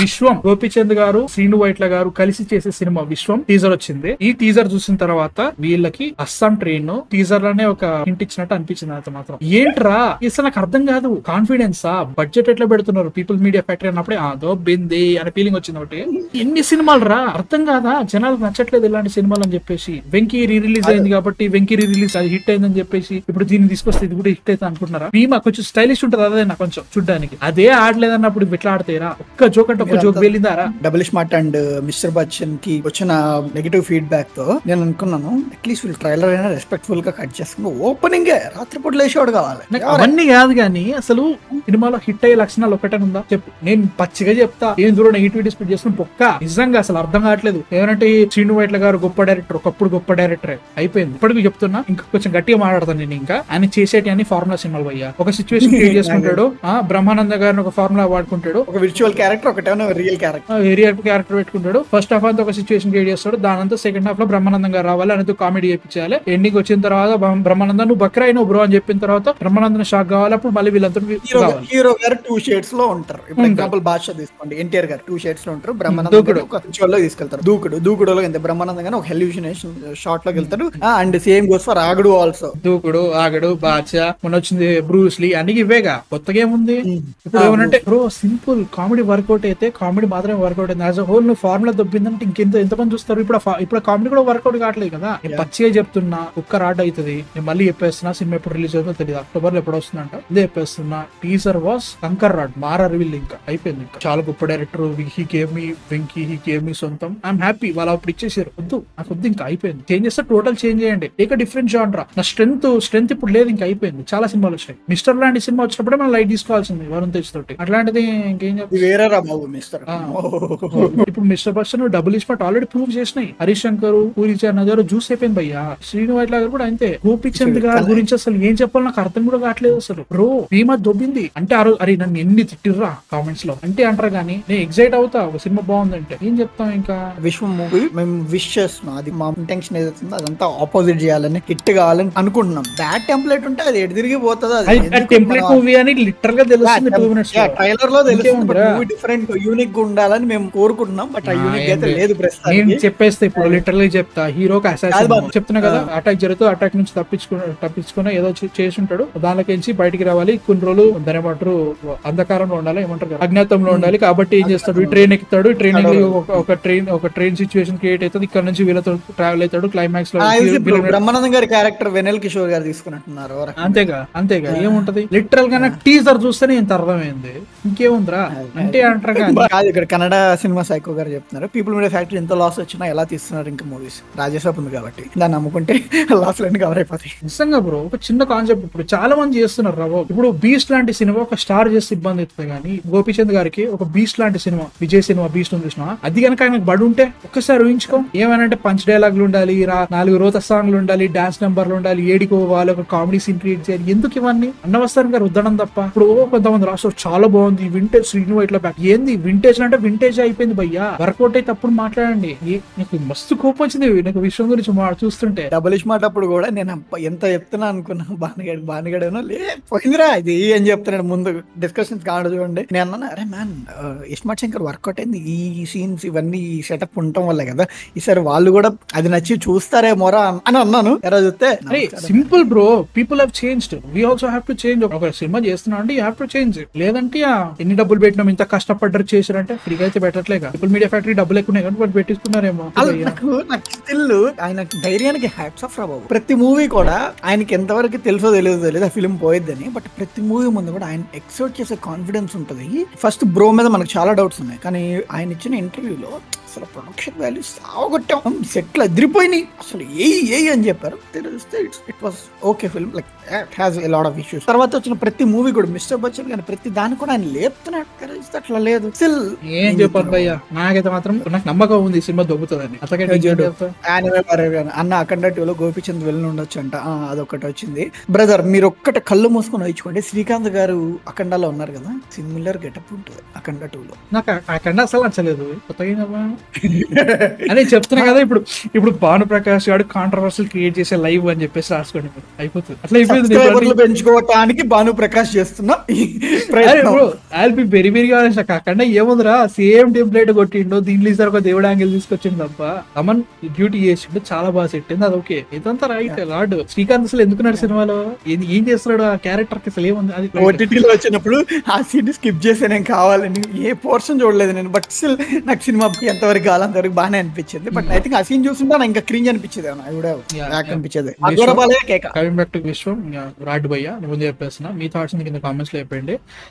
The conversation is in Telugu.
విశ్వం గోపిచంద్ గారు శ్రీను వైట్ల గారు కలిసి చేసే సినిమా విశ్వం టీజర్ వచ్చింది. ఈ టీజర్ చూసిన తర్వాత వీళ్ళకి అస్సాం ట్రైన్ టీజర్ లోనే ఒక హింట్ ఇచ్చినట్టు అనిపించింది. అంత మాత్రం ఏంట్రా అసలు నాకు అర్థం కాదు. కాన్ఫిడెన్సా బడ్జెట్ ఎట్లా పెడుతున్నారు పీపుల్ మీడియా ఫ్యాక్టరీ అన్నప్పుడే అదో బింది అనే ఫీలింగ్ వచ్చింది. ఒకటి ఎన్ని సినిమాలు రా అర్థం కాదా, జనాలకు నచ్చట్లేదు ఇలాంటి సినిమాలు అని చెప్పేసి. వెంకీ రీ రిలీజ్ అయింది కాబట్టి వెంకీ రీ రిలీజ్ అది హిట్ అయిందని చెప్పేసి ఇప్పుడు దీన్ని తీసుకొస్తే ఇది కూడా హిట్ అయితే అనుకుంటున్నారా? భీమా కొంచెం స్టైలిష్ ఉంటుంది అదే నాకు కొంచెం చూడడానికి. అదే ఆడలేదన్నప్పుడు ఇట్లా ఆడతారా? ఒక్క జోక్ అంటే ఒక్క జోక్ వెళ్ళిందారా? Double smart and mister Bachchan కి వచ్చిన నెగటివ్ ఫీడ్బ్యాక్ తో నేను అనుకున్నాను అట్లీస్ట్ వీళ్ళు ట్రైలర్ అయినా రెస్పెక్ట్ఫుల్ గా కట్ చేసుకుని ఓపెనింగ్ రాత్రిపూట లేచేవాడు కావాలి. అవన్నీ కాదు కానీ అసలు సినిమాలో హిట్ అయ్యే లక్షణాలు ఒకటే ఉందా చెప్పు. నేను పచ్చిగా చెప్తా, ఏం దూరం నెగిటివిటీ స్ప్రెడ్ చేసుకుని పొక్క నిజంగా అసలు అర్థం కావట్లేదు. ఏమంటే శ్రీను వైట్ల గారు గొప్ప డైరెక్టర్, ఒకప్పుడు గొప్ప డైరెక్టర్ అయిపోయింది. ఇప్పటికి చెప్తున్నా, ఇంకా కొంచెం గట్టిగా మాట్లాడతాను నేను. ఇంకా ఆయన చేసేటి అన్ని ఫార్ములా సినిమాలు పోయా. ఒక సిచ్యువేషన్ క్రియేట్ చేసుకుంటాడు, బ్రహ్మానంద గారిని ఒక ఫార్ములా వాడుకుంటాడు, ఒక విర్చువల్ క్యారెక్టర్ ఒకటే రియల్ క్యారెక్టర్ పెట్టుకుంటాడు. ఫస్ట్ హాఫ్ అంతా ఒక సిచ్యువేషన్ క్రియేట్ చేస్తాడు, దానంతా సెకండ్ హాఫ్ లో బ్రహ్మానందం గారు రావాలి అనేది కామెడీ చేయించాలి. ఎండింగ్ వచ్చిన తర్వాత బ్రహ్మానందం నువ్వు బక్రా అయినా బ్రో అని చెప్పిన తర్వాత బ్రహ్మానందం షాక్ కావాలి. అప్పుడు మళ్ళీ వీళ్ళంతా హీరో గారు 2 షేడ్స్ లో ఉంటారు. ఇప్పుడు ఎగ్జాంపుల్ బాద్షా తీసుకోండి, ఎన్టీఆర్ గారు 2 షేడ్స్ లో ఉంటారు. బ్రహ్మానందం ఒక లో తీసుకెళ్తారు. దూకుడులో ఎంత బ్రహ్మానందం గానీ ఒక హెల్యూషనేషన్ షాట్ లోకి వెళ్తారు. And same goes for Aagadu also. దూకుడు, ఆగడు, బాద్షా, మొన్న వచ్చింది బ్రూస్ లీ, అన్ని ఇవేగా, కొత్తగా ఏముంది. ఇప్పుడు ఏమనంటే బ్రో సింపుల్ కామెడీ వర్కౌట్ అయితే కామెడీ మాత్రమే వర్కౌట్ అయింది. యాజ్ అ హోల్ నువ్వు ఫార్ములా దొబ్బిందంటే ఎంతమంది చూస్తారు? ఇప్పుడు కామెడీ కూడా వర్కౌట్ కావట్లేదు కదా. నేను పచ్చిగా చెప్తున్నా, ఒక్క రాడ్ అవుతుంది. నేను మళ్ళీ చెప్పేస్తున్నా, సినిమా ఎప్పుడు రిలీజ్ అవుతుందో తెలియదు, అక్టోబర్ లో ఎప్పుడు వస్తుందంట. ఇదే చెప్పేస్తున్నా, టీజర్ వాస్ కంకర్ రాడ్, మారా రివీల్ ఇంకా అయిపోయింది. ఇంకా చాలా గొప్ప director, he gave me Venky, he gave me సొంతం. I'm happy. వాళ్ళు అప్పుడు ఇచ్చేసారు. వద్దు నాకు వద్దు, ఇంకా అయిపోయింది. చేంజ్ చేస్తే టోటల్ చేంజ్ చేయండి, ఏక డిఫరెంట్ జాన్రా. నా స్ట్రెంత్ ఇప్పుడు లేదు, ఇంకా అయిపోయింది. చాలా సినిమాలు వచ్చాయి. మిస్టర్ లాంటి సినిమా వచ్చినప్పుడే మనం లైట్ తీసుకోవాల్సింది వరుణ్ తేజ్ తోటి. అట్లాంటిది ఇంకేం ఇప్పుడు mister Bachchan double smart already prove చేసినాయి. హరీష్ శంకర్, పూరి జగన్నాథ్ జ్యూస్ అయిపోయింది భయ్యా. శ్రీను వైట్ల గారు కూడా అంతే. గోపిచంద్ గారి గురించి అసలు ఏం చెప్పాలో నాకు అర్థం కూడా కావట్లేదు అసలు. బ్రో భీమా దొబ్బింది అంటే అరే నన్ను ఎన్ని తిట్టిర్రా కామెంట్స్ లో అంటే అంటారు కానీ నేను ఎక్సైట్ అవుతా ఒక సినిమా బాగుందంటే. ఏం చెప్తాం ఇంకా. విశ్వం మూవీ మేము విష్ చేస్తున్నాం, అది మా ఇంటెన్షన్ ఏదైతుందో అదంతా ఆపోజిట్ చేయాలని, హిట్ కావాలని అనుకుంటున్నాం. దాట్ టెంప్లెట్ ఉంటే అది ఎటు తిరిగి పోతుంది. టెంప్లెట్ మూవీ అని లిటరల్ గా తెలుస్తుంది. 2 minutes ట్రైలర్ లో తెలుస్తుంది. డిఫరెంట్ యూనిక్ గా ఉండాలని మేము కోరుకుంటున్నాం. బట్ ఆ యూనిక్ అయితే లేదు. నేను చెప్పేస్తే ఇప్పుడు లిటరల్ గా చెప్తా, హీరోకి అసాసిన్ చెప్తున్నా కదా, అటాక్ జరుగుతూ అటాక్ నుంచి తప్పించుకుని ఏదో చేసి ఉంటాడు, దానిలోకించి బయటికి రావాలి. కొన్ని రోజులు దాని ఏమంటారు అంధకారంలో ఉండాలి, ఏమంటారు అజ్ఞాతంలో ఉండాలి. కాబట్టి ఏం చేస్తాడు, ఈ ట్రైన్ ఎక్కుతాడు. ట్రైన్ ఒక ట్రైన్ సిచ్యువేషన్ క్రియేట్ అవుతుంది. ఇక్కడ నుంచి వీళ్ళతో ట్రావెల్ అవుతాడు. క్లైమాక్స్ లో బ్రహ్మానందం గారి క్యారెక్టర్ వెనెల్ కిషోర్ గారు తీసుకున్నట్టున్నారు. అంతేగా ఏముంటది. లిటరల్ గా నాకు టీజర్ చూస్తేనే ఇంత అర్థమైంది. ఇంకేముందిరా అంటే అంటారు కాదు. ఇక్కడ కన్నడ సినిమా సైకో గారు చెప్తున్నారు, పీపుల్ మీడియా ఫ్యాక్టరీ ఎంత లాస్ వచ్చినా ఎలా తీస్తున్నారు ఇంకా మూవీస్. రాజేసాబ్ ఉంది కాబట్టి దాన్ని నమ్ముకుంటే లాస్ లన్నీ కవర్ అయిపోతాయి. నిజంగా బ్రో ఒక చిన్న కాన్సెప్ట్ ఇప్పుడు చాలా మంది చేస్తున్నారు రా. ఇప్పుడు బీస్ట్ లాంటి సినిమా ఒక స్టార్ చేస్తే ఇబ్బంది అవుతుంది కానీ గోపిచంద్ గారికి ఒక బీస్ట్ లాంటి సినిమా, విజయ్ సినిమా బీస్ట్ ఉంది చూసినా, అది కనుక ఆయనకు బడి ఉంటే ఒక్కసారి ఊహించుకో. ఏమనంటే పంచ్ డైలాగులు ఉండాలి, 4 రోత సాంగ్లు ఉండాలి, డాన్స్ నెంబర్లు ఉండాలి, ఏడికోవాలి, ఒక కామెడీ సీన్ క్రియేట్ చేయాలి. ఎందుకు ఇవన్నీ అన్నవసరం గారు రుద్దడం తప్ప. ఇప్పుడు కొంతమంది రాస్తారు చాలా బాగుంది వింటేజ్ శ్రీను వైట్ల బ్యాక్. ఏంది వింటేజ్ అంటే వింటేజ్ అయిపోయింది భయ్యా. వర్కౌట్ అయితే అప్పుడు మాట్లాడండి. నీకు మస్తు కోపం వచ్చింది నాకు విషయం గురించి చూస్తుంటే. డబుల్ స్మార్ట్ అప్పుడు కూడా నేను ఎంత చెప్తున్నా అనుకున్నా, బానిగడేనో పోయిందిరా ఇది అని చెప్తున్నాడు ముందు డిస్కషన్స్ కాదు చూడండి. నేను అన్నాను, అరే మ్యాన్ ఇస్మార్ట్ శంకర్ వర్కౌట్ అయింది ఈ సీన్స్ ఇవన్నీ సెటప్ ఉండటం వల్ల కదా, ఈసారి వాళ్ళు కూడా అది నచ్చి చూస్తారేమోరా అని అన్నాను. ఎలా చూస్తే simple bro, people have changed, we also have to change. ఒక సినిమా చేస్తున్నా అంటే యూ హావ్ టు చేంజ్. లేదంటే ఎన్ని డబ్బులు పెట్టినాం, ఇంత కష్టపడ్డారు చేశారంటే ఫ్రీగా అయితే పెట్టట్లేగా. పీపుల్ మీడియా ఫ్యాక్టరీ డబ్బులు ఎక్కువ కానీ పెట్టిస్తున్నారేమో. ఆయన ధైర్యానికి హ్యాట్స్ ఆఫ్ రా బాబు. ప్రతి మూవీ కూడా ఆయనకి ఎంతవరకు తెలుసో తెలియదు ఆ ఫిల్మ్ పోయిద్దని, బట్ ప్రతి మూవీ ముందు కూడా ఆయన ఎక్స్పెక్ట్ చేసే కాన్ఫిడెన్స్ ఉంటుంది. ఫస్ట్ బ్రో మీద మనకు చాలా డౌట్స్ ఉన్నాయి, కానీ ఆయన ఇచ్చిన ఇంటర్వ్యూలో అసలు ప్రొడక్షన్ వాల్యూ సాగొట్టాం, సెట్లు అదిరిపోయినాయి, అసలు ఏ అని చెప్పారు. తెలిస్తే it was okay film, like it has a lot of issues. తర్వాత వచ్చిన ప్రతి మూవీ కూడా మిస్టర్ బచ్చన్ కానీ ప్రతి దాన్ని కూడా ఆయన లేపుతున్నాడు. తెలిస్తే అట్లా లేదు. స్టిల్ ఏం చెప్పారు భయ్యా, నాకైతే మాత్రం నాకు నమ్మకం ఉంది సినిమా దొబ్బుతుందని. అన్న అఖండ 2లో గోపిచంద్ వెళ్ళి ఉండొచ్చు అంట, అదొకటి వచ్చింది. బ్రదర్ మీరు ఒక్కటి కళ్ళు మూసుకొని వచ్చుకోండి, శ్రీకాంత్ గారు అఖండాలో ఉన్నారు కదా, సిమిలర్ గెటప్ ఉంటుంది అఖండ 2లో. నాకు అఖండ అసలు నచ్చలేదు. కొత్తగా అదే చెప్తున్నా కదా, ఇప్పుడు భానుప్రకాష్ గారు కాంట్రవర్సీలు క్రియేట్ చేసే లైవ్ అని చెప్పేసి రాసుకోండి మీరు, అయిపోతుంది. అట్లా అయిపోయింది. సబ్స్క్రైబర్లు పెంచుకోవటానికి భాను ప్రకాష్ చేస్తున్న I'll be very very honest, కాకుండా ఏముందిరా సేమ్ టెంప్లెట్ కొట్టిండు, దీంట్లో ఈసారి ఒక దేవుడు యాంగిల్ తీసుకొచ్చిండు తప్ప, అమన్ డ్యూటీ చేసిండు, చాలా బాగా సెట్ అయింది, అది ఓకే. ఇదంతా రైట్. లార్డ్ శ్రీకాంత్ అసలు ఎందుకున్నాడు సినిమాలో, ఏం చేస్తున్నాడు ఆ క్యారెక్టర్ కి అసలు ఏముంది, అది ఓటీటీలో వచ్చినప్పుడు ఆ సీన్ స్కిప్ చేసి నేను కావాలని ఏ పోర్షన్ చూడలేదు నేను, బట్ స్టిల్ నాకు సినిమా ఎంతవరకు కావాలి అంతవరకు బాగానే అనిపించింది. బట్ ఐ థింక్ ఆ సీన్ చూస్తుంటే నాకు ఇంకా క్రింజ్ అనిపించేది, అనిపించేది. Coming back to Vishwam, rod భయ్య ముందు చెప్పేస్తున్నా, మీ థాట్స్ కింద కామెంట్స్ లో చెప్పండి.